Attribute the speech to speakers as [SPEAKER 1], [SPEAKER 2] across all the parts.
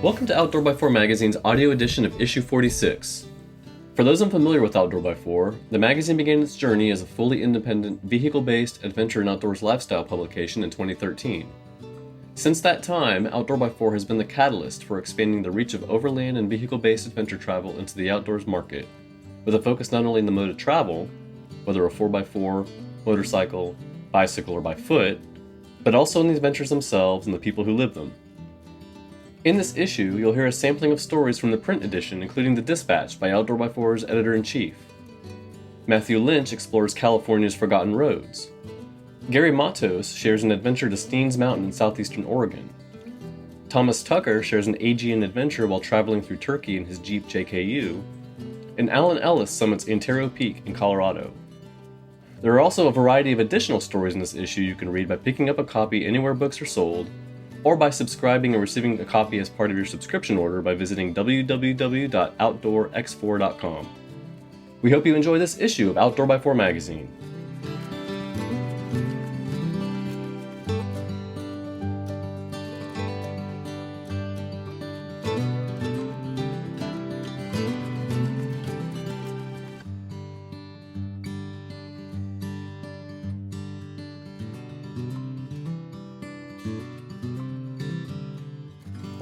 [SPEAKER 1] Welcome to Outdoor x4 Magazine's audio edition of Issue 46. For those unfamiliar with Outdoor x4, the magazine began its journey as a fully independent, vehicle-based adventure and outdoors lifestyle publication in 2013. Since that time, Outdoor x4 has been the catalyst for expanding the reach of overland and vehicle-based adventure travel into the outdoors market, with a focus not only in the mode of travel, whether a 4x4, motorcycle, bicycle, or by foot, but also in the adventures themselves and the people who live them. In this issue, you'll hear a sampling of stories from the print edition, including The Dispatch by Outdoor x4's editor-in-chief. Matthew Lynch explores California's forgotten roads. Gary Matos shares an adventure to Steens Mountain in southeastern Oregon. Thomas Tucker shares an Aegean adventure while traveling through Turkey in his Jeep JKU. And Alan Ellis summits Antero Peak in Colorado. There are also a variety of additional stories in this issue you can read by picking up a copy anywhere books are sold, or by subscribing and receiving a copy as part of your subscription order by visiting www.outdoorx4.com. We hope you enjoy this issue of Outdoor x4 Magazine.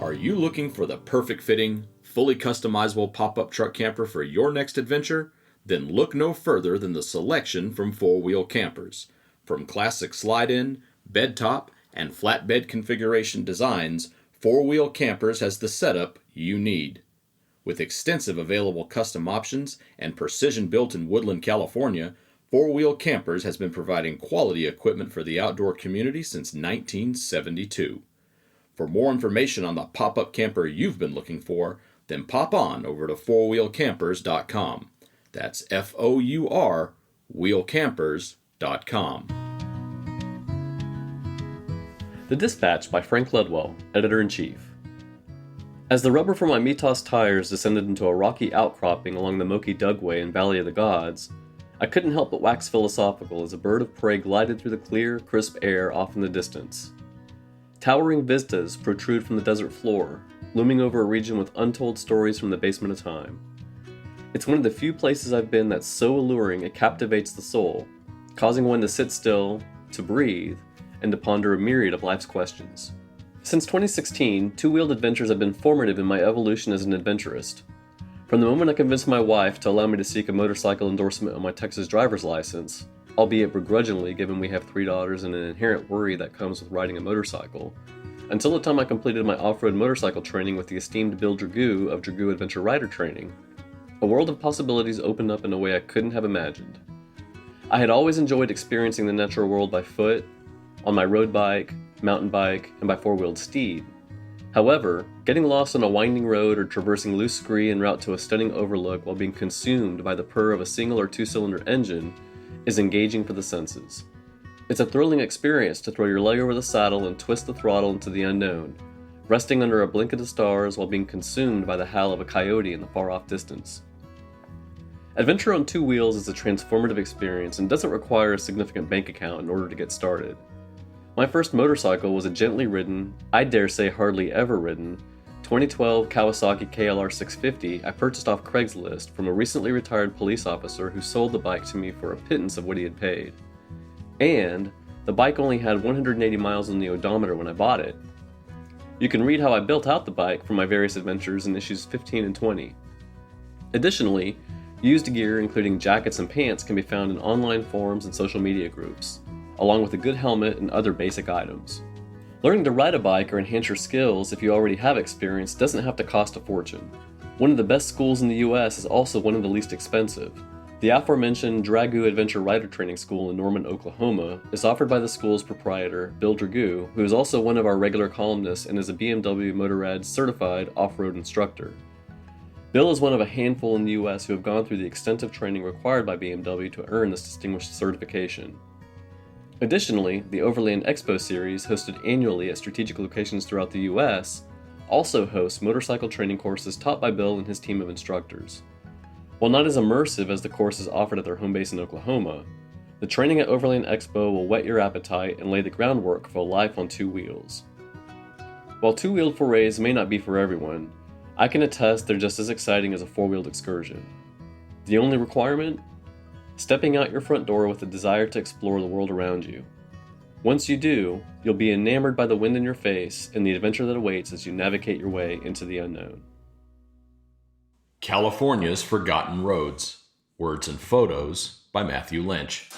[SPEAKER 2] Are you looking for the perfect fitting, fully customizable pop-up truck camper for your next adventure? Then look no further than the selection from 4-Wheel Campers. From classic slide-in, bed top, and flatbed configuration designs, 4-Wheel Campers has the setup you need. With extensive available custom options and precision built in Woodland, California, 4-Wheel Campers has been providing quality equipment for the outdoor community since 1972. For more information on the pop-up camper you've been looking for, then pop on over to 4wheelcampers.com. That's F-O-U-R, wheelcampers.com.
[SPEAKER 1] The Dispatch by Frank Ledwell, editor-in-chief. As the rubber from my Mitas tires descended into a rocky outcropping along the Moki Dugway and Valley of the Gods, I couldn't help but wax philosophical as a bird of prey glided through the clear, crisp air off in the distance. Towering vistas protrude from the desert floor, looming over a region with untold stories from the basement of time. It's one of the few places I've been that's so alluring it captivates the soul, causing one to sit still, to breathe, and to ponder a myriad of life's questions. Since 2016, two-wheeled adventures have been formative in my evolution as an adventurist. From the moment I convinced my wife to allow me to seek a motorcycle endorsement on my Texas driver's license, albeit begrudgingly given we have 3 daughters and an inherent worry that comes with riding a motorcycle, until the time I completed my off-road motorcycle training with the esteemed Bill Dragoo of Dragoo Adventure Rider Training, a world of possibilities opened up in a way I couldn't have imagined. I had always enjoyed experiencing the natural world by foot, on my road bike, mountain bike, and by 4-wheeled steed. However, getting lost on a winding road or traversing loose scree en route to a stunning overlook while being consumed by the purr of a single or two-cylinder engine is engaging for the senses. It's a thrilling experience to throw your leg over the saddle and twist the throttle into the unknown, resting under a blanket of stars while being consumed by the howl of a coyote in the far-off distance. Adventure on 2 wheels is a transformative experience and doesn't require a significant bank account in order to get started. My first motorcycle was a gently ridden, I dare say hardly ever ridden, 2012 Kawasaki KLR 650 I purchased off Craigslist from a recently retired police officer who sold the bike to me for a pittance of what he had paid. And the bike only had 180 miles on the odometer when I bought it. You can read how I built out the bike from my various adventures in issues 15 and 20. Additionally, used gear including jackets and pants can be found in online forums and social media groups, along with a good helmet and other basic items. Learning to ride a bike or enhance your skills if you already have experience doesn't have to cost a fortune. One of the best schools in the US is also one of the least expensive. The aforementioned Dragoo Adventure Rider Training School in Norman, Oklahoma is offered by the school's proprietor, Bill Dragoo, who is also one of our regular columnists and is a BMW Motorrad certified off-road instructor. Bill is one of a handful in the US who have gone through the extensive training required by BMW to earn this distinguished certification. Additionally, the Overland Expo series, hosted annually at strategic locations throughout the US, also hosts motorcycle training courses taught by Bill and his team of instructors. While not as immersive as the courses offered at their home base in Oklahoma, the training at Overland Expo will whet your appetite and lay the groundwork for a life on 2 wheels. While two-wheeled forays may not be for everyone, I can attest they're just as exciting as a four-wheeled excursion. The only requirement? Stepping out your front door with a desire to explore the world around you. Once you do, you'll be enamored by the wind in your face and the adventure that awaits as you navigate your way into the unknown.
[SPEAKER 2] California's Forgotten Roads. Words and Photos by Matthew Lynch.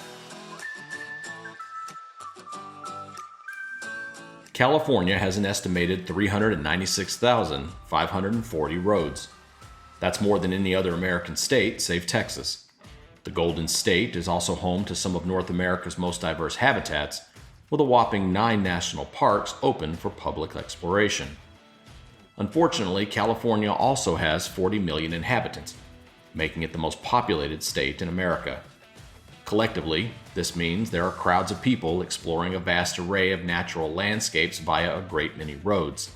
[SPEAKER 2] California has an estimated 396,540 roads. That's more than any other American state, save Texas. The Golden State is also home to some of North America's most diverse habitats, with a whopping 9 national parks open for public exploration. Unfortunately, California also has 40 million inhabitants, making it the most populated state in America. Collectively, this means there are crowds of people exploring a vast array of natural landscapes via a great many roads.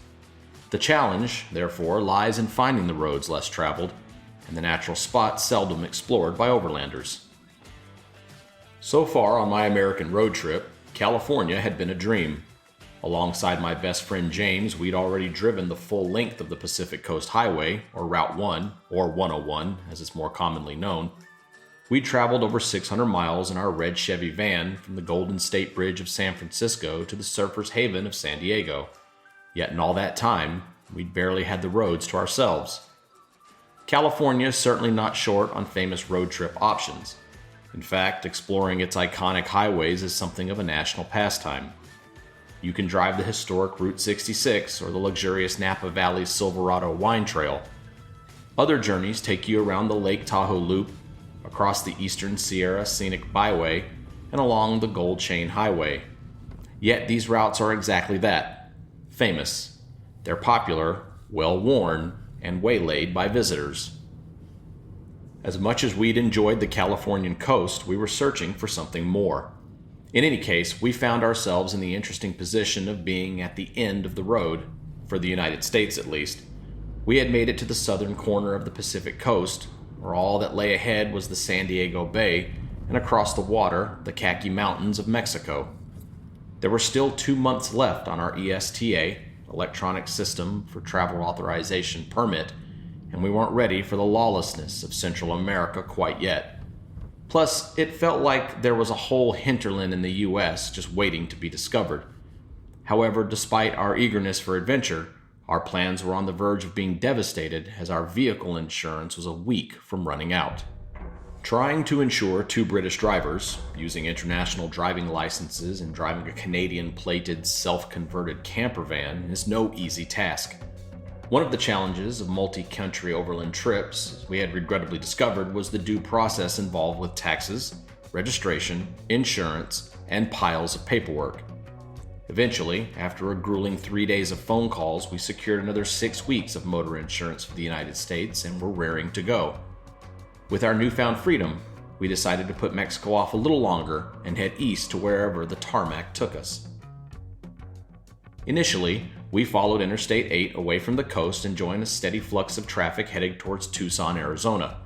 [SPEAKER 2] The challenge, therefore, lies in finding the roads less traveled and the natural spots seldom explored by overlanders. So far on my American road trip, California had been a dream. Alongside my best friend James, we'd already driven the full length of the Pacific Coast Highway, or Route 1, or 101 as it's more commonly known. We traveled over 600 miles in our red Chevy van from the Golden State Bridge of San Francisco to the Surfers Haven of San Diego. Yet in all that time, we'd barely had the roads to ourselves. California is certainly not short on famous road trip options. In fact, exploring its iconic highways is something of a national pastime. You can drive the historic Route 66 or the luxurious Napa Valley's Silverado Wine Trail. Other journeys take you around the Lake Tahoe Loop, across the Eastern Sierra Scenic Byway, and along the Gold Chain Highway. Yet these routes are exactly that, famous. They're popular, well-worn, and waylaid by visitors. As much as we'd enjoyed the Californian coast, we were searching for something more. In any case, we found ourselves in the interesting position of being at the end of the road, for the United States at least. We had made it to the southern corner of the Pacific coast, where all that lay ahead was the San Diego Bay, and across the water, the Khaki Mountains of Mexico. There were still 2 months left on our ESTA, Electronic System for Travel Authorization permit, and we weren't ready for the lawlessness of Central America quite yet. Plus, it felt like there was a whole hinterland in the US just waiting to be discovered. However, despite our eagerness for adventure, our plans were on the verge of being devastated as our vehicle insurance was a week from running out. Trying to insure 2 British drivers, using international driving licenses and driving a Canadian-plated, self-converted camper van is no easy task. One of the challenges of multi-country overland trips, as we had regrettably discovered, was the due process involved with taxes, registration, insurance, and piles of paperwork. Eventually, after a grueling 3 days of phone calls, we secured another 6 weeks of motor insurance for the United States and were raring to go. With our newfound freedom, we decided to put Mexico off a little longer and head east to wherever the tarmac took us. Initially, we followed Interstate 8 away from the coast and joined a steady flux of traffic heading towards Tucson, Arizona.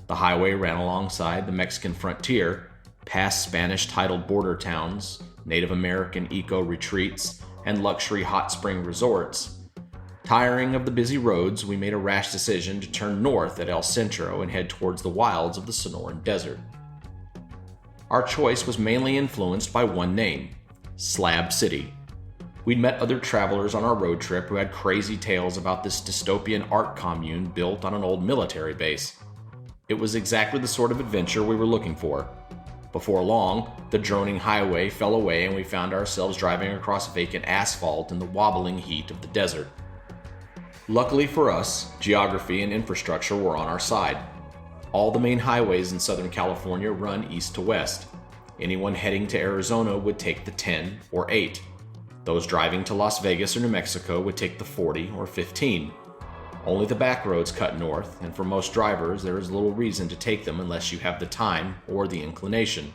[SPEAKER 2] The highway ran alongside the Mexican frontier, past Spanish-titled border towns, Native American eco-retreats, and luxury hot spring resorts. Tiring of the busy roads, we made a rash decision to turn north at El Centro and head towards the wilds of the Sonoran Desert. Our choice was mainly influenced by one name, Slab City. We'd met other travelers on our road trip who had crazy tales about this dystopian art commune built on an old military base. It was exactly the sort of adventure we were looking for. Before long, the droning highway fell away and we found ourselves driving across vacant asphalt in the wobbling heat of the desert. Luckily for us, geography and infrastructure were on our side. All the main highways in Southern California run east to west. Anyone heading to Arizona would take the 10 or 8. Those driving to Las Vegas or New Mexico would take the 40 or 15. Only the back roads cut north, and for most drivers there is little reason to take them unless you have the time or the inclination.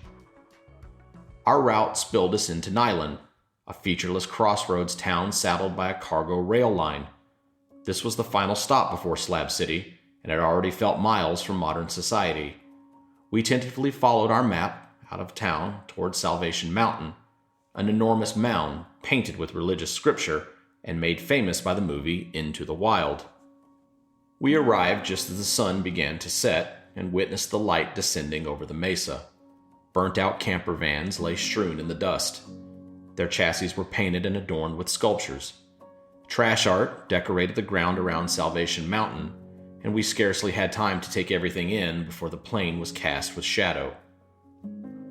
[SPEAKER 2] Our route spilled us into Neyland, a featureless crossroads town saddled by a cargo rail line. This was the final stop before Slab City, and it already felt miles from modern society. We tentatively followed our map out of town towards Salvation Mountain, an enormous mound painted with religious scripture and made famous by the movie Into the Wild. We arrived just as the sun began to set and witnessed the light descending over the mesa. Burnt-out camper vans lay strewn in the dust. Their chassis were painted and adorned with sculptures. Trash art decorated the ground around Salvation Mountain, and we scarcely had time to take everything in before the plain was cast with shadow.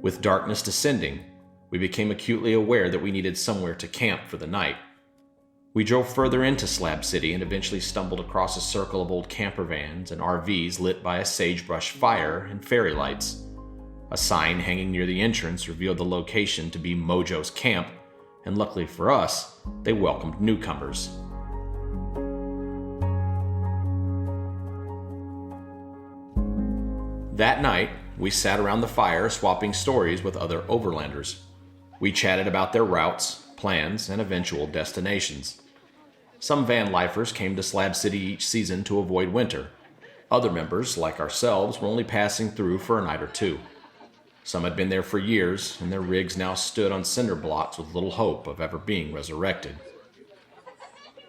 [SPEAKER 2] With darkness descending, we became acutely aware that we needed somewhere to camp for the night. We drove further into Slab City and eventually stumbled across a circle of old camper vans and RVs lit by a sagebrush fire and fairy lights. A sign hanging near the entrance revealed the location to be Mojo's Camp, and luckily for us, they welcomed newcomers. That night, we sat around the fire swapping stories with other overlanders. We chatted about their routes, plans, and eventual destinations. Some van lifers came to Slab City each season to avoid winter. Other members, like ourselves, were only passing through for a night or two. Some had been there for years, and their rigs now stood on cinder blocks with little hope of ever being resurrected.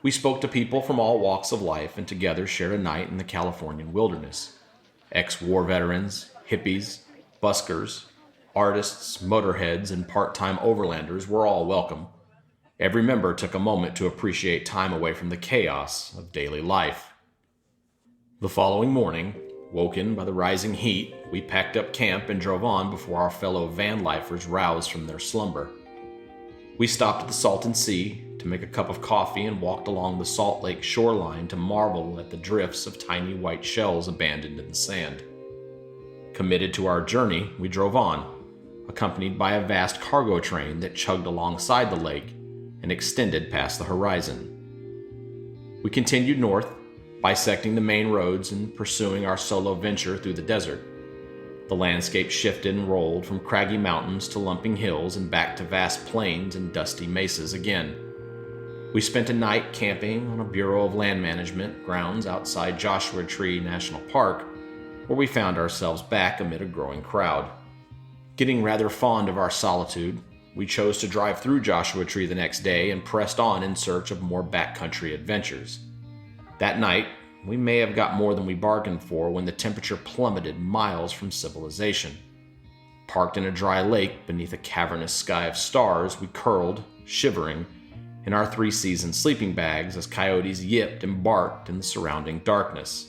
[SPEAKER 2] We spoke to people from all walks of life and together shared a night in the Californian wilderness. Ex-war veterans, hippies, buskers, artists, motorheads, and part-time overlanders were all welcome. Every member took a moment to appreciate time away from the chaos of daily life. The following morning, woken by the rising heat, we packed up camp and drove on before our fellow van lifers roused from their slumber. We stopped at the Salton Sea to make a cup of coffee and walked along the Salt Lake shoreline to marvel at the drifts of tiny white shells abandoned in the sand. Committed to our journey, we drove on, accompanied by a vast cargo train that chugged alongside the lake and extended past the horizon. We continued north, bisecting the main roads and pursuing our solo venture through the desert. The landscape shifted and rolled from craggy mountains to lumping hills and back to vast plains and dusty mesas again. We spent a night camping on a Bureau of Land Management grounds outside Joshua Tree National Park, where we found ourselves back amid a growing crowd. Getting rather fond of our solitude, we chose to drive through Joshua Tree the next day and pressed on in search of more backcountry adventures. That night, we may have got more than we bargained for when the temperature plummeted miles from civilization. Parked in a dry lake beneath a cavernous sky of stars, we curled, shivering, in our three-season sleeping bags as coyotes yipped and barked in the surrounding darkness.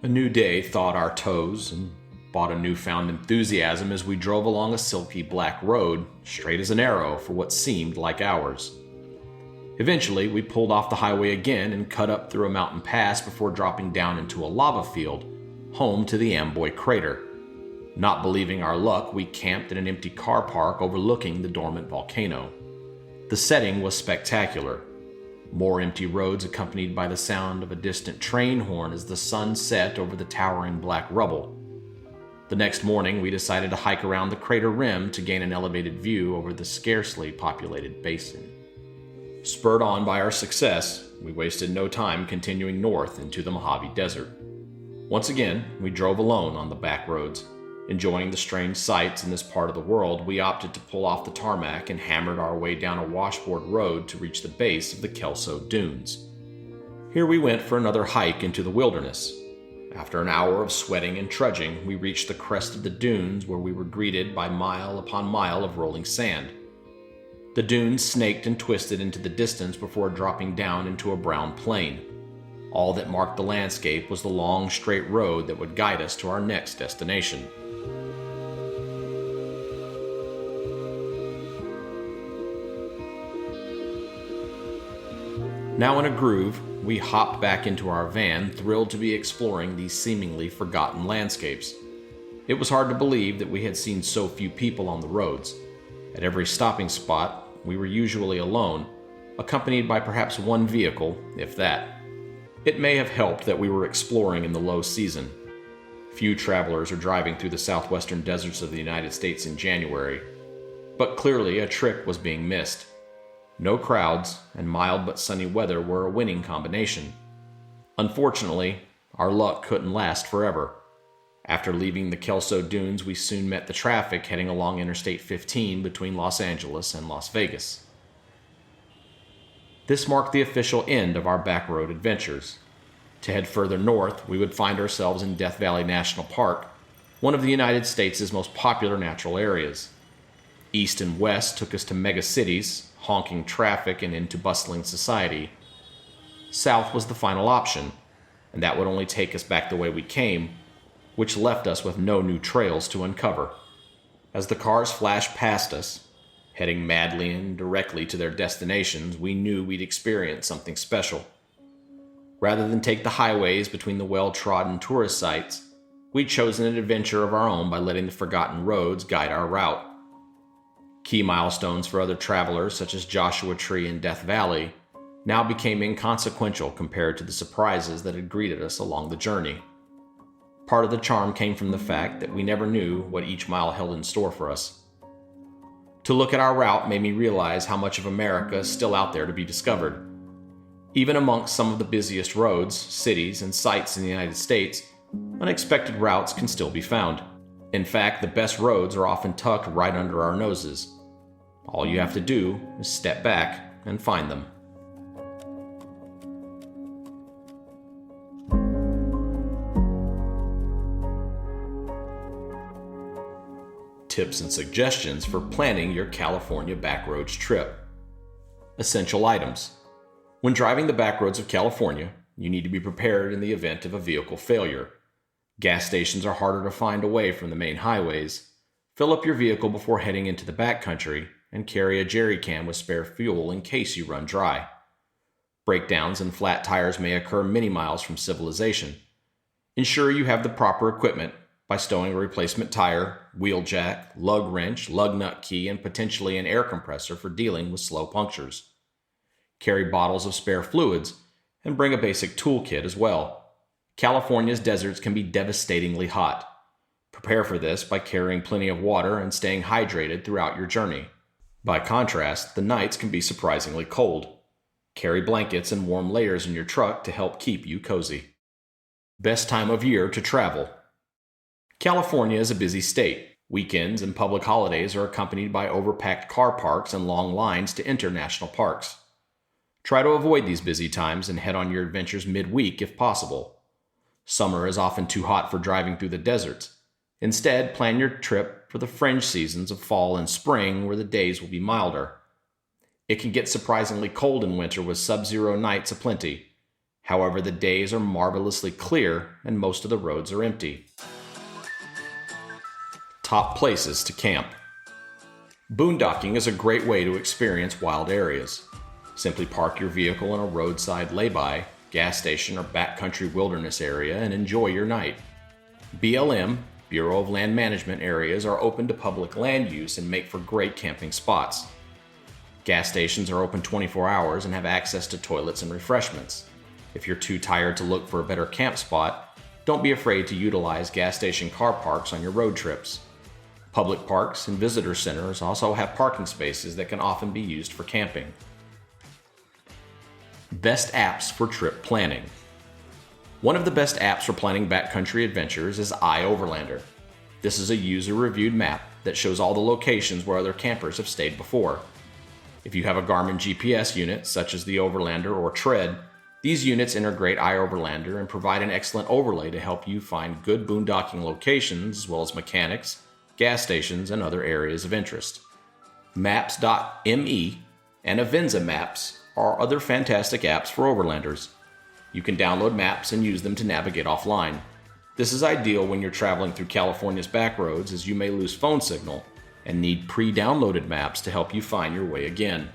[SPEAKER 2] A new day thawed our toes and brought a newfound enthusiasm as we drove along a silky black road, straight as an arrow for what seemed like hours. Eventually, we pulled off the highway again and cut up through a mountain pass before dropping down into a lava field, home to the Amboy Crater. Not believing our luck, we camped in an empty car park overlooking the dormant volcano. The setting was spectacular. More empty roads accompanied by the sound of a distant train horn as the sun set over the towering black rubble. The next morning, we decided to hike around the crater rim to gain an elevated view over the scarcely populated basin. Spurred on by our success, we wasted no time continuing north into the Mojave Desert. Once again, we drove alone on the back roads. Enjoying the strange sights in this part of the world, we opted to pull off the tarmac and hammered our way down a washboard road to reach the base of the Kelso Dunes. Here we went for another hike into the wilderness. After an hour of sweating and trudging, we reached the crest of the dunes where we were greeted by mile upon mile of rolling sand. The dunes snaked and twisted into the distance before dropping down into a brown plain. All that marked the landscape was the long, straight road that would guide us to our next destination. Now in a groove, we hopped back into our van, thrilled to be exploring these seemingly forgotten landscapes. It was hard to believe that we had seen so few people on the roads. At every stopping spot, we were usually alone, accompanied by perhaps one vehicle, if that. It may have helped that we were exploring in the low season. Few travelers are driving through the southwestern deserts of the United States in January, but clearly a trick was being missed. No crowds and mild but sunny weather were a winning combination. Unfortunately, our luck couldn't last forever. After leaving the Kelso Dunes, we soon met the traffic heading along Interstate 15 between Los Angeles and Las Vegas. This marked the official end of our backroad adventures. To head further north, we would find ourselves in Death Valley National Park, one of the United States' most popular natural areas. East and west took us to mega cities, honking traffic, and into bustling society. South was the final option, and that would only take us back the way we came, which left us with no new trails to uncover. As the cars flashed past us, heading madly and directly to their destinations, we knew we'd experience something special. Rather than take the highways between the well-trodden tourist sites, we'd chosen an adventure of our own by letting the forgotten roads guide our route. Key milestones for other travelers, such as Joshua Tree and Death Valley, now became inconsequential compared to the surprises that had greeted us along the journey. Part of the charm came from the fact that we never knew what each mile held in store for us. To look at our route made me realize how much of America is still out there to be discovered. Even amongst some of the busiest roads, cities, and sites in the United States, unexpected routes can still be found. In fact, the best roads are often tucked right under our noses. All you have to do is step back and find them. Tips and suggestions for planning your California backroads trip. Essential items. When driving the backroads of California, you need to be prepared in the event of a vehicle failure. Gas stations are harder to find away from the main highways. Fill up your vehicle before heading into the backcountry and carry a jerry can with spare fuel in case you run dry. Breakdowns and flat tires may occur many miles from civilization. Ensure you have the proper equipment by stowing a replacement tire, wheel jack, lug wrench, lug nut key, and potentially an air compressor for dealing with slow punctures. Carry bottles of spare fluids and bring a basic toolkit as well. California's deserts can be devastatingly hot. Prepare for this by carrying plenty of water and staying hydrated throughout your journey. By contrast, the nights can be surprisingly cold. Carry blankets and warm layers in your truck to help keep you cozy. Best time of year to travel. California is a busy state. Weekends and public holidays are accompanied by overpacked car parks and long lines to enter national parks. Try to avoid these busy times and head on your adventures midweek if possible. Summer is often too hot for driving through the deserts. Instead, plan your trip for the fringe seasons of fall and spring where the days will be milder. It can get surprisingly cold in winter with sub-zero nights aplenty. However, the days are marvelously clear and most of the roads are empty. Top places to camp. Boondocking is a great way to experience wild areas. Simply park your vehicle in a roadside lay-by, gas station, or backcountry wilderness area and enjoy your night. BLM, Bureau of Land Management areas are open to public land use and make for great camping spots. Gas stations are open 24 hours and have access to toilets and refreshments. If you're too tired to look for a better camp spot, don't be afraid to utilize gas station car parks on your road trips. Public parks and visitor centers also have parking spaces that can often be used for camping. Best apps for trip planning. One of the best apps for planning backcountry adventures is iOverlander. This is a user-reviewed map that shows all the locations where other campers have stayed before. If you have a Garmin GPS unit, such as the Overlander or Tread, these units integrate iOverlander and provide an excellent overlay to help you find good boondocking locations as well as mechanics, gas stations, and other areas of interest. Maps.me and Avenza Maps are other fantastic apps for overlanders. You can download maps and use them to navigate offline. This is ideal when you're traveling through California's backroads, as you may lose phone signal and need pre-downloaded maps to help you find your way again.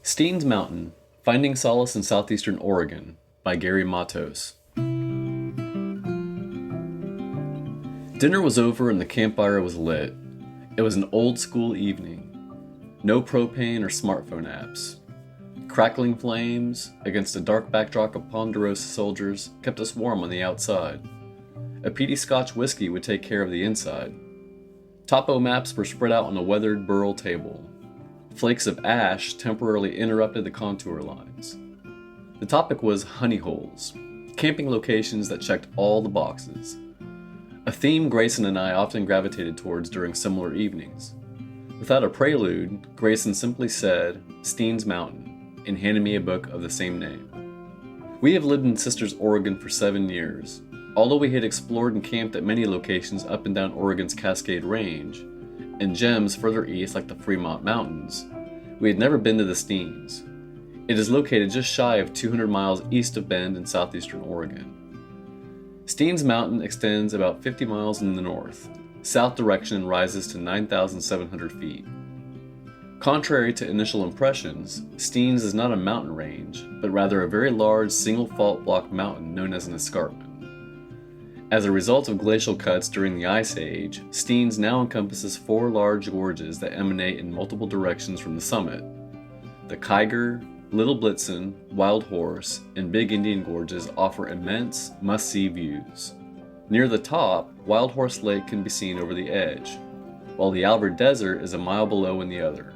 [SPEAKER 1] Steen's Mountain, Finding Solace in Southeastern Oregon by Gary Matos. Dinner was over and the campfire was lit. It was an old-school evening. No propane or smartphone apps. Crackling flames against a dark backdrop of Ponderosa soldiers kept us warm on the outside. A peaty Scotch whiskey would take care of the inside. Topo maps were spread out on a weathered burl table. Flakes of ash temporarily interrupted the contour lines. The topic was honey holes. camping locations that checked all the boxes. A theme Grayson and I often gravitated towards during similar evenings. Without a prelude, Grayson simply said, "Steens Mountain," and handed me a book of the same name. We have lived in Sisters, Oregon for 7 years. Although we had explored and camped at many locations up and down Oregon's Cascade Range, and gems further east like the Fremont Mountains, we had never been to the Steens. It is located just shy of 200 miles east of Bend in southeastern Oregon. Steens Mountain extends about 50 miles in the north, south direction, and rises to 9,700 feet. Contrary to initial impressions, Steens is not a mountain range, but rather a very large single fault block mountain known as an escarpment. As a result of glacial cuts during the Ice Age, Steens now encompasses 4 large gorges that emanate in multiple directions from the summit. The Kiger, Little Blitzen, Wild Horse, and Big Indian gorges offer immense, must-see views. Near the top, Wild Horse Lake can be seen over the edge, while the Albert Desert is a mile below in the other.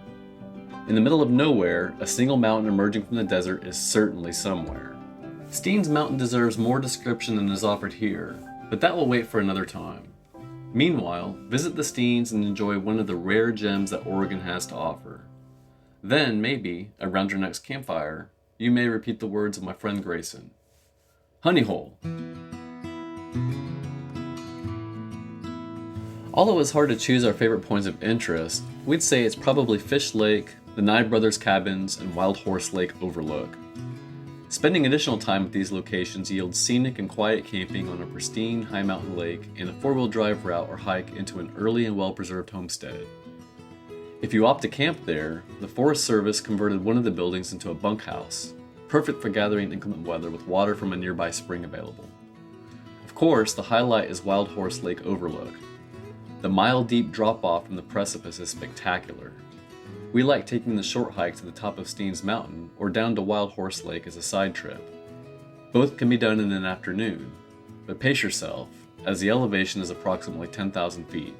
[SPEAKER 1] In the middle of nowhere, a single mountain emerging from the desert is certainly somewhere. Steens Mountain deserves more description than is offered here, but that will wait for another time. Meanwhile, visit the Steens and enjoy one of the rare gems that Oregon has to offer. Then, maybe, around your next campfire, you may repeat the words of my friend Grayson. Honey hole. Although it was hard to choose our favorite points of interest, we'd say it's probably Fish Lake, the Nye Brothers Cabins, and Wild Horse Lake Overlook. Spending additional time at these locations yields scenic and quiet camping on a pristine high mountain lake and a 4-wheel drive route or hike into an early and well-preserved homestead. If you opt to camp there, the Forest Service converted one of the buildings into a bunkhouse, perfect for gathering inclement weather with water from a nearby spring available. Of course, the highlight is Wild Horse Lake Overlook. The mile-deep drop-off from the precipice is spectacular. We like taking the short hike to the top of Steens Mountain or down to Wild Horse Lake as a side trip. Both can be done in an afternoon, but pace yourself, as the elevation is approximately 10,000 feet.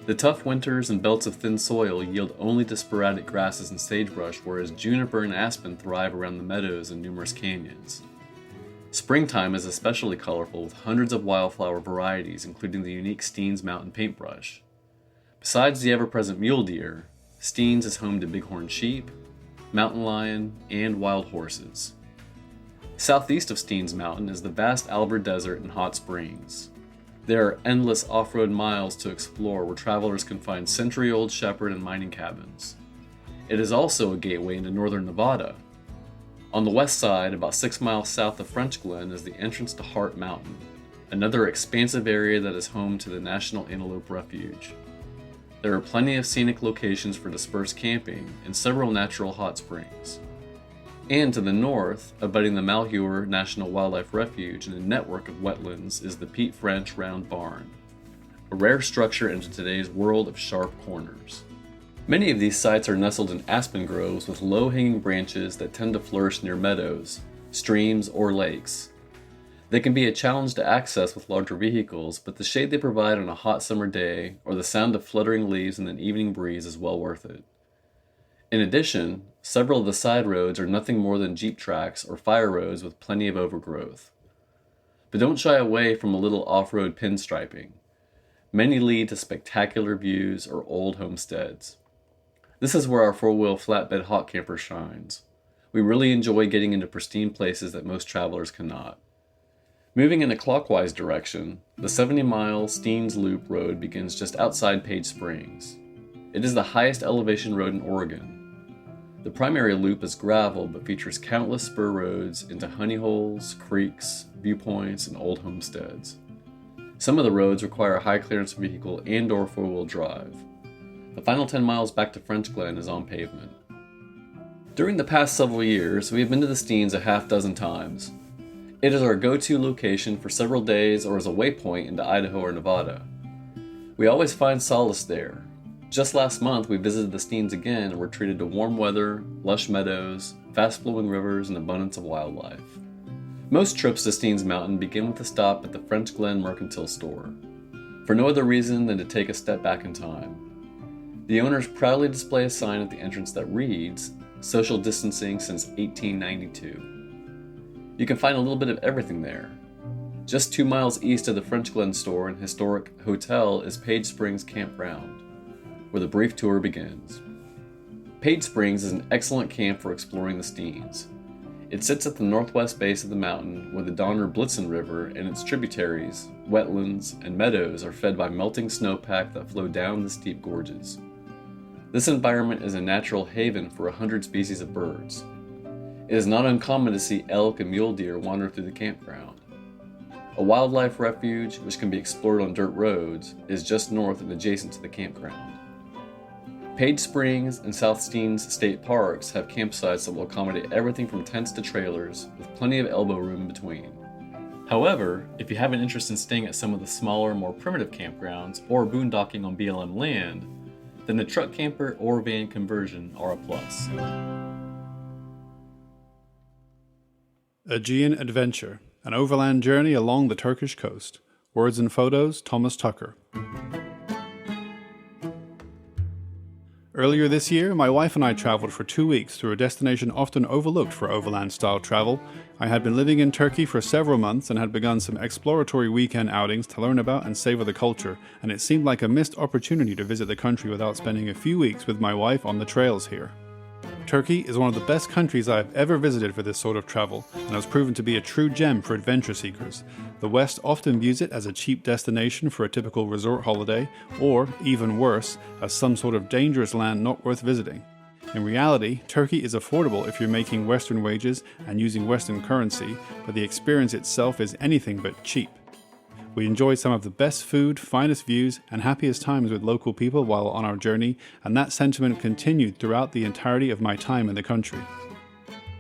[SPEAKER 1] The tough winters and belts of thin soil yield only to sporadic grasses and sagebrush, whereas juniper and aspen thrive around the meadows and numerous canyons. Springtime is especially colorful with hundreds of wildflower varieties, including the unique Steens Mountain paintbrush. Besides the ever-present mule deer, Steens is home to bighorn sheep, mountain lion, and wild horses. Southeast of Steens Mountain is the vast Albert Desert and hot springs. There are endless off-road miles to explore where travelers can find century-old shepherd and mining cabins. It is also a gateway into northern Nevada. On the west side, about 6 miles south of French Glen, is the entrance to Hart Mountain, another expansive area that is home to the National Antelope Refuge. There are plenty of scenic locations for dispersed camping and several natural hot springs. And to the north, abutting the Malheur National Wildlife Refuge and a network of wetlands, is the Pete French Round Barn, a rare structure into today's world of sharp corners. Many of these sites are nestled in aspen groves with low-hanging branches that tend to flourish near meadows, streams, or lakes. They can be a challenge to access with larger vehicles, but the shade they provide on a hot summer day or the sound of fluttering leaves in an evening breeze is well worth it. In addition, several of the side roads are nothing more than jeep tracks or fire roads with plenty of overgrowth. But don't shy away from a little off-road pinstriping. Many lead to spectacular views or old homesteads. This is where our 4-wheel flatbed hot camper shines. We really enjoy getting into pristine places that most travelers cannot. Moving in a clockwise direction, the 70-mile Steens Loop Road begins just outside Page Springs. It is the highest elevation road in Oregon. The primary loop is gravel but features countless spur roads into honey holes, creeks, viewpoints, and old homesteads. Some of the roads require a high-clearance vehicle and/or 4-wheel drive. The final 10 miles back to French Glen is on pavement. During the past several years, we have been to the Steens a half dozen times. It is our go-to location for several days or as a waypoint into Idaho or Nevada. We always find solace there. Just last month, we visited the Steens again and were treated to warm weather, lush meadows, fast-flowing rivers, and abundance of wildlife. Most trips to Steens Mountain begin with a stop at the French Glen Mercantile Store, for no other reason than to take a step back in time. The owners proudly display a sign at the entrance that reads, "Social distancing since 1892. You can find a little bit of everything there. Just 2 miles east of the French Glen store and historic hotel is Page Springs Campground, where the brief tour begins. Page Springs is an excellent camp for exploring the Steens. It sits at the northwest base of the mountain where the Donner Blitzen River and its tributaries, wetlands, and meadows are fed by melting snowpack that flow down the steep gorges. This environment is a natural haven for 100 species of birds. It is not uncommon to see elk and mule deer wander through the campground. A wildlife refuge, which can be explored on dirt roads, is just north and adjacent to the campground. Page Springs and South Steens State Parks have campsites that will accommodate everything from tents to trailers, with plenty of elbow room in between. However, if you have an interest in staying at some of the smaller, more primitive campgrounds or boondocking on BLM land, then the truck camper or van conversion are a plus.
[SPEAKER 3] Aegean Adventure, an overland journey along the Turkish coast. Words and photos, Thomas Tucker. Earlier this year, my wife and I traveled for 2 weeks through a destination often overlooked for overland-style travel. I had been living in Turkey for several months and had begun some exploratory weekend outings to learn about and savor the culture, and it seemed like a missed opportunity to visit the country without spending a few weeks with my wife on the trails here. Turkey is one of the best countries I have ever visited for this sort of travel, and has proven to be a true gem for adventure seekers. The West often views it as a cheap destination for a typical resort holiday, or, even worse, as some sort of dangerous land not worth visiting. In reality, Turkey is affordable if you're making Western wages and using Western currency, but the experience itself is anything but cheap. We enjoyed some of the best food, finest views, and happiest times with local people while on our journey, and that sentiment continued throughout the entirety of my time in the country.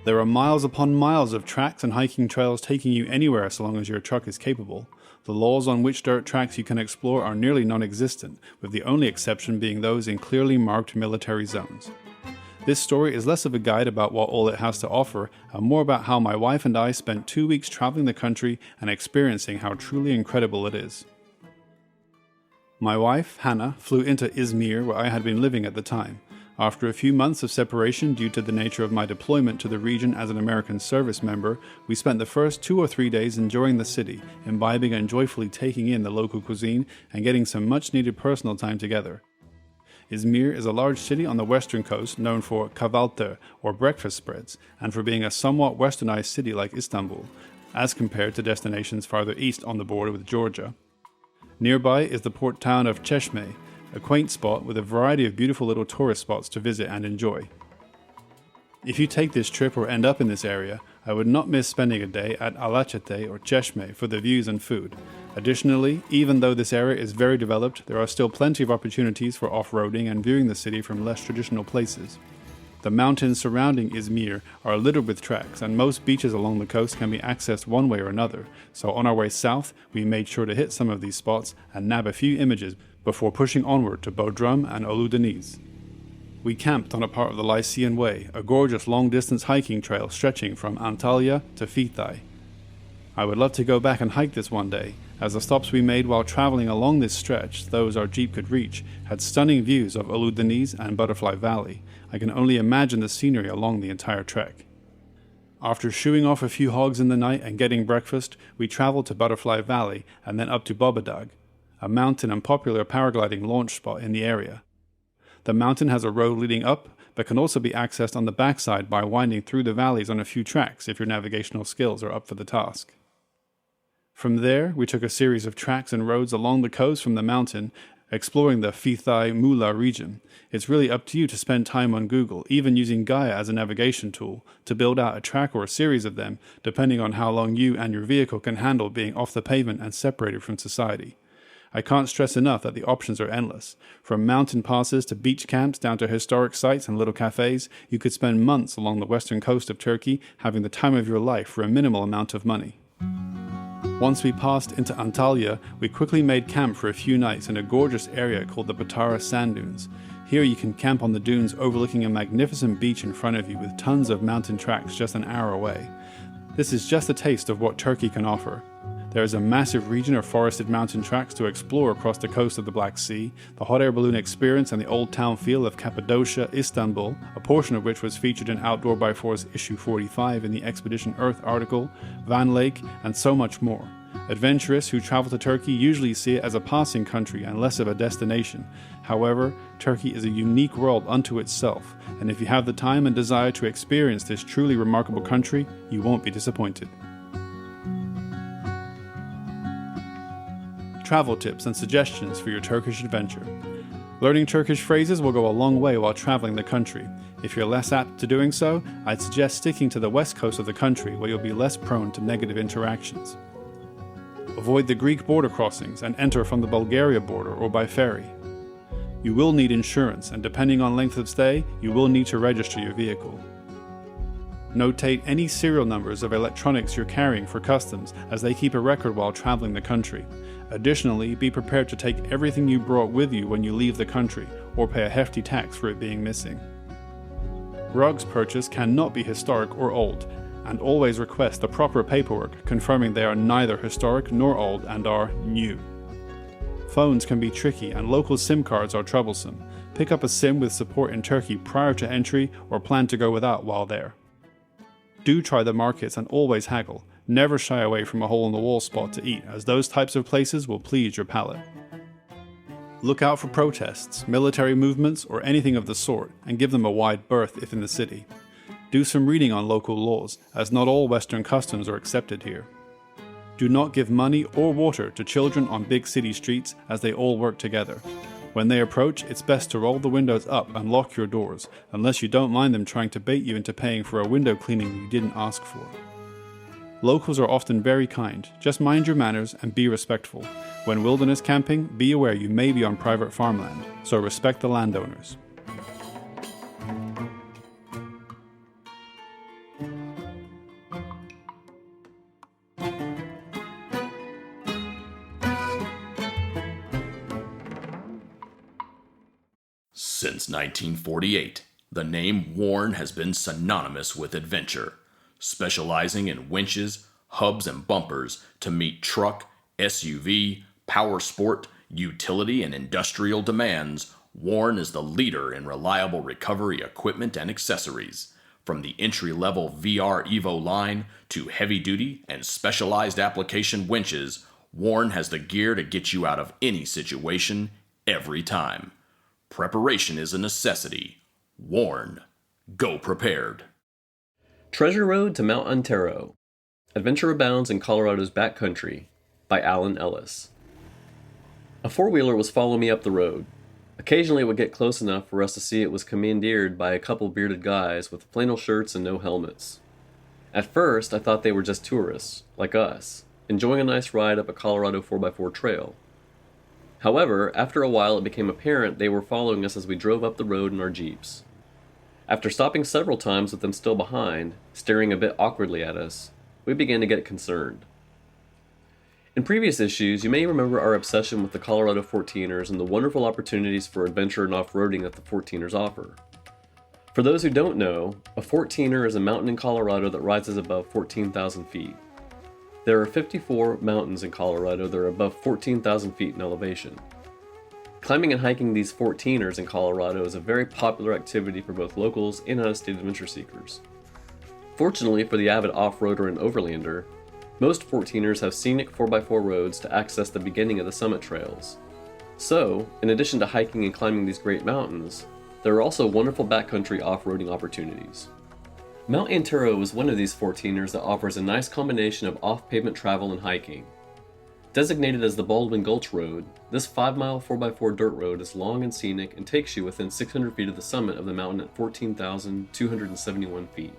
[SPEAKER 3] There are miles upon miles of tracks and hiking trails taking you anywhere so long as your truck is capable. The laws on which dirt tracks you can explore are nearly non-existent, with the only exception being those in clearly marked military zones. This story is less of a guide about what all it has to offer, and more about how my wife and I spent 2 weeks traveling the country and experiencing how truly incredible it is. My wife, Hannah, flew into Izmir, where I had been living at the time. After a few months of separation due to the nature of my deployment to the region as an American service member, we spent the first 2 or 3 days enjoying the city, imbibing and joyfully taking in the local cuisine and getting some much-needed personal time together. Izmir is a large city on the western coast known for kahvaltı, or breakfast spreads, and for being a somewhat westernized city like Istanbul, as compared to destinations farther east on the border with Georgia. Nearby is the port town of Çeşme, a quaint spot with a variety of beautiful little tourist spots to visit and enjoy. If you take this trip or end up in this area, I would not miss spending a day at Alaçatı or Çeşme for the views and food. Additionally, even though this area is very developed, there are still plenty of opportunities for off-roading and viewing the city from less traditional places. The mountains surrounding Izmir are littered with tracks, and most beaches along the coast can be accessed one way or another, so on our way south, we made sure to hit some of these spots and nab a few images before pushing onward to Bodrum and Uludeniz. We camped on a part of the Lycian Way, a gorgeous long-distance hiking trail stretching from Antalya to Fithay. I would love to go back and hike this one day, as the stops we made while traveling along this stretch, those our Jeep could reach, had stunning views of Uludeniz and Butterfly Valley. I can only imagine the scenery along the entire trek. After shooing off a few hogs in the night and getting breakfast, we traveled to Butterfly Valley and then up to Bobadag, a mountain and popular paragliding launch spot in the area. The mountain has a road leading up, but can also be accessed on the backside by winding through the valleys on a few tracks if your navigational skills are up for the task. From there, we took a series of tracks and roads along the coast from the mountain, exploring the Fithay Muğla region. It's really up to you to spend time on Google, even using Gaia as a navigation tool, to build out a track or a series of them, depending on how long you and your vehicle can handle being off the pavement and separated from society. I can't stress enough that the options are endless. From mountain passes to beach camps down to historic sites and little cafes, you could spend months along the western coast of Turkey having the time of your life for a minimal amount of money. Once we passed into Antalya, we quickly made camp for a few nights in a gorgeous area called the Patara Sand Dunes. Here you can camp on the dunes overlooking a magnificent beach in front of you with tons of mountain tracks just an hour away. This is just a taste of what Turkey can offer. There is a massive region of forested mountain tracks to explore across the coast of the Black Sea, the hot air balloon experience and the old town feel of Cappadocia, Istanbul, a portion of which was featured in Outdoor.4's Issue 45 in the Expedition Earth article, Van Lake, and so much more. Adventurers who travel to Turkey usually see it as a passing country and less of a destination. However, Turkey is a unique world unto itself, and if you have the time and desire to experience this truly remarkable country, you won't be disappointed. Travel tips and suggestions for your Turkish adventure. Learning Turkish phrases will go a long way while traveling the country. If you're less apt to doing so, I'd suggest sticking to the west coast of the country where you'll be less prone to negative interactions. Avoid the Greek border crossings and enter from the Bulgaria border or by ferry. You will need insurance, and depending on length of stay, you will need to register your vehicle. Notate any serial numbers of electronics you're carrying for customs, as they keep a record while traveling the country. Additionally, be prepared to take everything you brought with you when you leave the country, or pay a hefty tax for it being missing. Rugs purchased cannot be historic or old, and always request the proper paperwork confirming they are neither historic nor old and are new. Phones can be tricky and local SIM cards are troublesome. Pick up a SIM with support in Turkey prior to entry or plan to go without while there. Do try the markets and always haggle. Never shy away from a hole-in-the-wall spot to eat, as those types of places will please your palate. Look out for protests, military movements, or anything of the sort, and give them a wide berth if in the city. Do some reading on local laws, as not all Western customs are accepted here. Do not give money or water to children on big city streets, as they all work together. When they approach, it's best to roll the windows up and lock your doors, unless you don't mind them trying to bait you into paying for a window cleaning you didn't ask for. Locals are often very kind. Just mind your manners and be respectful. When wilderness camping, be aware you may be on private farmland, so respect the landowners.
[SPEAKER 2] Since 1948, the name Warn has been synonymous with adventure, specializing in winches, hubs, and bumpers to meet truck, SUV, power sport, utility, and industrial demands. Warn is the leader in reliable recovery equipment and accessories. From the entry-level VR Evo line to heavy-duty and specialized application winches, Warn has the gear to get you out of any situation every time. Preparation is a necessity. Warn. Go prepared.
[SPEAKER 1] Treasure Road to Mount Antero. Adventure Abounds in Colorado's Backcountry by Alan Ellis. A four-wheeler was following me up the road. Occasionally it would get close enough for us to see it was commandeered by a couple bearded guys with flannel shirts and no helmets. At first, I thought they were just tourists, like us, enjoying a nice ride up a Colorado 4x4 trail. However, after a while it became apparent they were following us as we drove up the road in our Jeeps. After stopping several times with them still behind, staring a bit awkwardly at us, we began to get concerned. In previous issues, you may remember our obsession with the Colorado 14ers and the wonderful opportunities for adventure and off-roading that the 14ers offer. For those who don't know, a 14er is a mountain in Colorado that rises above 14,000 feet. There are 54 mountains in Colorado that are above 14,000 feet in elevation. Climbing and hiking these 14ers in Colorado is a very popular activity for both locals and out-of-state adventure seekers. Fortunately for the avid off-roader and overlander, most 14ers have scenic 4x4 roads to access the beginning of the summit trails. So, in addition to hiking and climbing these great mountains, there are also wonderful backcountry off-roading opportunities. Mount Antero is one of these 14ers that offers a nice combination of off-pavement travel and hiking. Designated as the Baldwin Gulch Road, this 5-mile 4x4 dirt road is long and scenic and takes you within 600 feet of the summit of the mountain at 14,271 feet.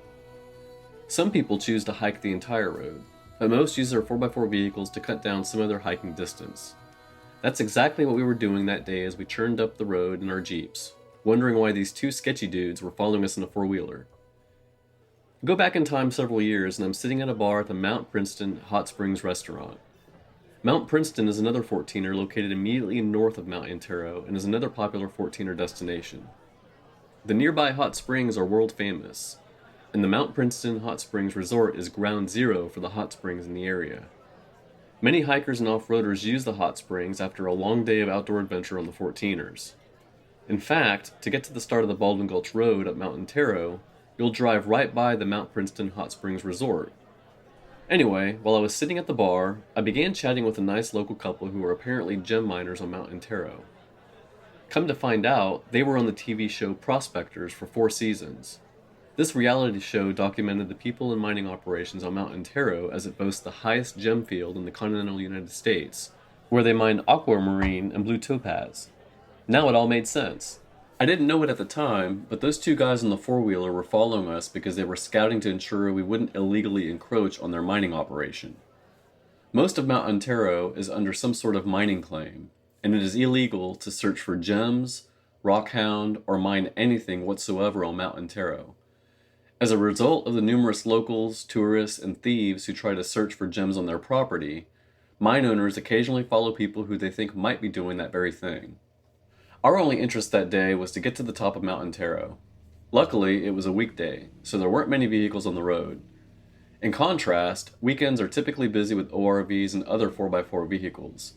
[SPEAKER 1] Some people choose to hike the entire road, but most use their 4x4 vehicles to cut down some of their hiking distance. That's exactly what we were doing that day as we churned up the road in our Jeeps, wondering why these two sketchy dudes were following us in a four-wheeler. Go back in time several years and I'm sitting at a bar at the Mount Princeton Hot Springs restaurant. Mount Princeton is another 14er located immediately north of Mount Antero and is another popular 14er destination. The nearby hot springs are world famous, and the Mount Princeton Hot Springs Resort is ground zero for the hot springs in the area. Many hikers and off-roaders use the hot springs after a long day of outdoor adventure on the 14ers. In fact, to get to the start of the Baldwin Gulch Road at Mount Antero, you'll drive right by the Mount Princeton Hot Springs Resort. Anyway, while I was sitting at the bar, I began chatting with a nice local couple who were apparently gem miners on Mount Antero. Come to find out, they were on the TV show Prospectors for 4 seasons. This reality show documented the people and mining operations on Mount Antero, as it boasts the highest gem field in the continental United States, where they mine aquamarine and blue topaz. Now it all made sense. I didn't know it at the time, but those 2 guys on the 4-wheeler were following us because they were scouting to ensure we wouldn't illegally encroach on their mining operation. Most of Mount Antero is under some sort of mining claim, and it is illegal to search for gems, rockhound, or mine anything whatsoever on Mount Antero. As a result of the numerous locals, tourists, and thieves who try to search for gems on their property, mine owners occasionally follow people who they think might be doing that very thing. Our only interest that day was to get to the top of Mount Antero. Luckily, it was a weekday, so there weren't many vehicles on the road. In contrast, weekends are typically busy with ORVs and other 4x4 vehicles.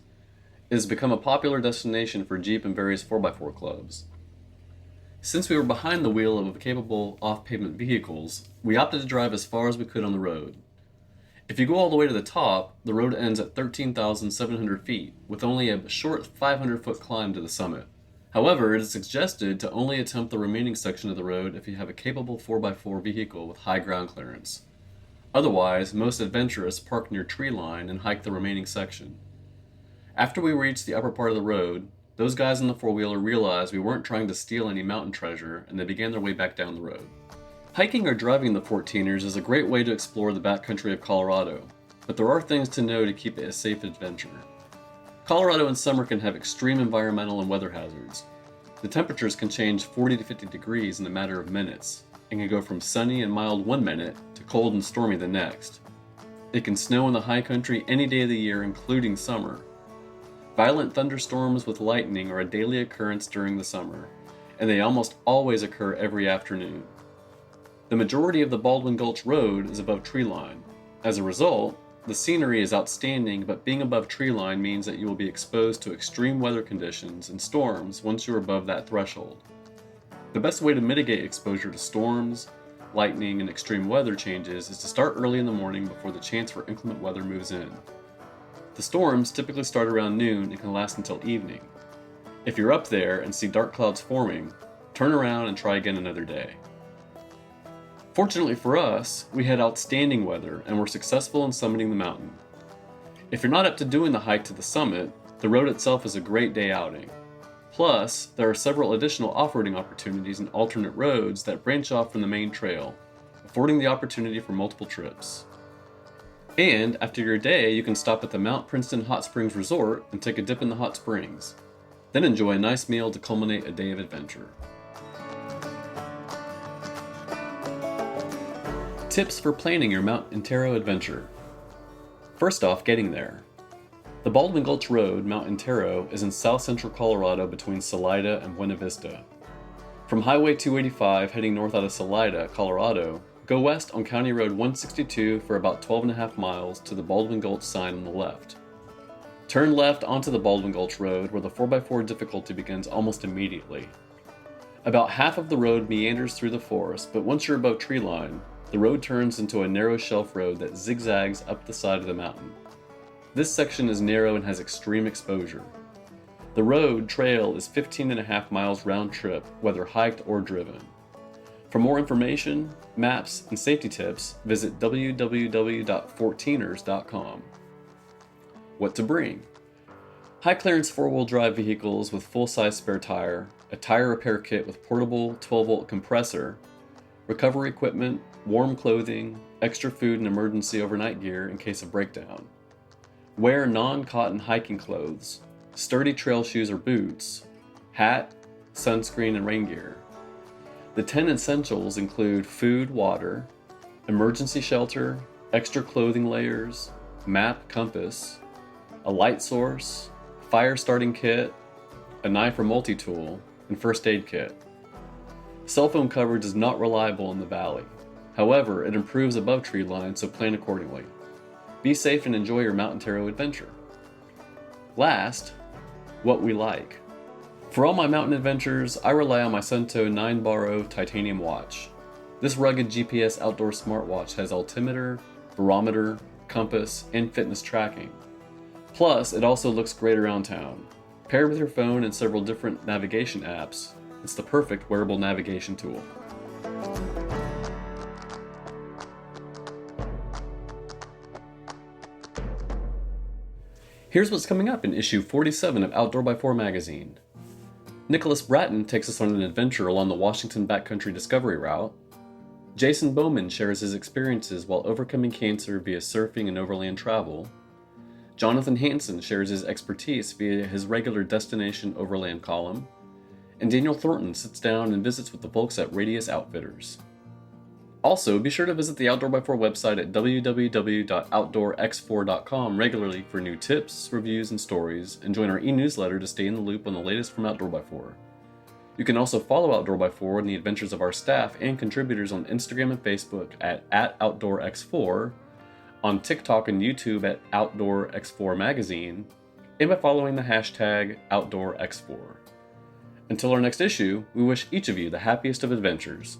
[SPEAKER 1] It has become a popular destination for Jeep and various 4x4 clubs. Since we were behind the wheel of capable off-pavement vehicles, we opted to drive as far as we could on the road. If you go all the way to the top, the road ends at 13,700 feet, with only a short 500-foot climb to the summit. However, it is suggested to only attempt the remaining section of the road if you have a capable 4x4 vehicle with high ground clearance. Otherwise, most adventurers park near tree line and hike the remaining section. After we reached the upper part of the road, those guys on the 4-wheeler realized we weren't trying to steal any mountain treasure, and they began their way back down the road. Hiking or driving the 14ers is a great way to explore the backcountry of Colorado, but there are things to know to keep it a safe adventure. Colorado in summer can have extreme environmental and weather hazards. The temperatures can change 40 to 50 degrees in a matter of minutes, and can go from sunny and mild one minute to cold and stormy the next. It can snow in the high country any day of the year, including summer. Violent thunderstorms with lightning are a daily occurrence during the summer, and they almost always occur every afternoon. The majority of the Baldwin Gulch Road is above treeline. As a result, the scenery is outstanding, but being above treeline means that you will be exposed to extreme weather conditions and storms once you are above that threshold. The best way to mitigate exposure to storms, lightning, and extreme weather changes is to start early in the morning before the chance for inclement weather moves in. The storms typically start around noon and can last until evening. If you're up there and see dark clouds forming, turn around and try again another day. Fortunately for us, we had outstanding weather and were successful in summiting the mountain. If you're not up to doing the hike to the summit, the road itself is a great day outing. Plus, there are several additional off-roading opportunities and alternate roads that branch off from the main trail, affording the opportunity for multiple trips. And after your day, you can stop at the Mount Princeton Hot Springs Resort and take a dip in the hot springs. Then enjoy a nice meal to culminate a day of adventure. Tips for planning your Mount Antero adventure. First off, getting there. The Baldwin Gulch Road, Mount Antero, is in south central Colorado between Salida and Buena Vista. From Highway 285 heading north out of Salida, Colorado, go west on County Road 162 for about 12.5 miles to the Baldwin Gulch sign on the left. Turn left onto the Baldwin Gulch Road, where the 4x4 difficulty begins almost immediately. About half of the road meanders through the forest, but once you're above treeline, the road turns into a narrow shelf road that zigzags up the side of the mountain. This section is narrow and has extreme exposure. The road trail is 15.5 miles round trip, whether hiked or driven. For more information, maps, and safety tips, visit www.14ers.com. What to bring? High clearance 4-wheel drive vehicles with full-size spare tire, a tire repair kit with portable 12-volt compressor, recovery equipment, warm clothing, extra food and emergency overnight gear in case of breakdown. Wear non-cotton hiking clothes, sturdy trail shoes or boots, hat, sunscreen, and rain gear. The 10 essentials include food, water, emergency shelter, extra clothing layers, map, compass, a light source, fire starting kit, a knife or multi-tool, and first aid kit. Cell phone coverage is not reliable in the valley. However, it improves above tree line, so plan accordingly. Be safe and enjoy your Mountain Tarot adventure. Last, what we like. For all my mountain adventures, I rely on my Sunto 9-bar titanium watch. This rugged GPS outdoor smartwatch has altimeter, barometer, compass, and fitness tracking. Plus, it also looks great around town. Paired with your phone and several different navigation apps, it's the perfect wearable navigation tool. Here's what's coming up in issue 47 of Outdoor x4 magazine. Nicholas Bratton takes us on an adventure along the Washington Backcountry Discovery Route. Jason Bowman shares his experiences while overcoming cancer via surfing and overland travel. Jonathan Hansen shares his expertise via his regular Destination Overland column. And Daniel Thornton sits down and visits with the folks at Radius Outfitters. Also, be sure to visit the Outdoor x4 website at www.outdoorx4.com regularly for new tips, reviews, and stories, and join our e-newsletter to stay in the loop on the latest from Outdoor x4. You can also follow Outdoor x4 and the adventures of our staff and contributors on Instagram and Facebook at OutdoorX4, on TikTok and YouTube at OutdoorX4 magazine, and by following the hashtag OutdoorX4. Until our next issue, we wish each of you the happiest of adventures.